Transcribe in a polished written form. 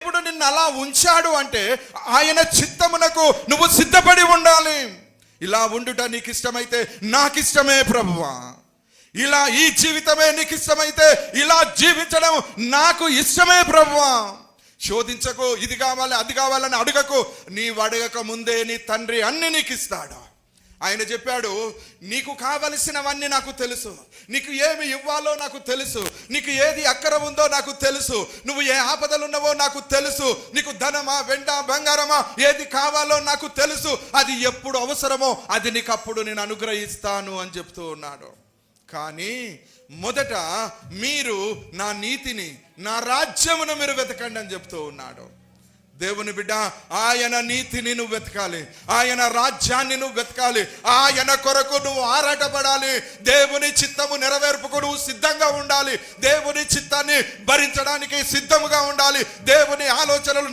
దేవుడు నిన్ను అలా ఉంచాడు అంటే ఆయన చిత్తమునకు నువ్వు సిద్ధపడి ఉండాలి. ఇలా ఉండుట నీకు ఇష్టమైతే నాకు ఇష్టమే ప్రభువా, ఇలా ఈ జీవితమే నీకు ఇష్టమైతే ఇలా జీవించడం నాకు ఇష్టమే ప్రభువా. శోధించకు, ఇది కావాలి అది కావాలని అడగకు. నీవు అడగక ముందే నీ తండ్రి అన్ని నీకు ఇస్తాడు. ఆయన చెప్పాడు, నీకు కావలసినవన్నీ నాకు తెలుసు, నీకు ఏమి ఇవ్వాలో నాకు తెలుసు, నీకు ఏది అక్కర ఉందో నాకు తెలుసు, నువ్వు ఏ ఆపదలు ఉన్నావో నాకు తెలుసు, నీకు ధనమా వెంట బంగారమా ఏది కావాలో నాకు తెలుసు, అది ఎప్పుడు అవసరమో అది నీకు అప్పుడు నేను అనుగ్రహిస్తాను అని చెప్తూ ఉన్నాడు. కానీ మొదట మీరు నా నీతిని నా రాజ్యమును మీరు వెతకండి అని చెప్తూ ఉన్నాడు. దేవుని బిడ్డ, ఆయన నీతిని నువ్వు వెతకాలి, ఆయన రాజ్యాన్ని నువ్వు వెతకాలి, ఆయన కొరకు నువ్వు ఆరాటపడాలి. దేవుని చిత్తము నెరవేర్పుకు నువ్వు సిద్ధంగా ఉండాలి, దేవుని చిత్తాన్ని భరించడానికి సిద్ధముగా ఉండాలి, దేవుని ఆలోచనలు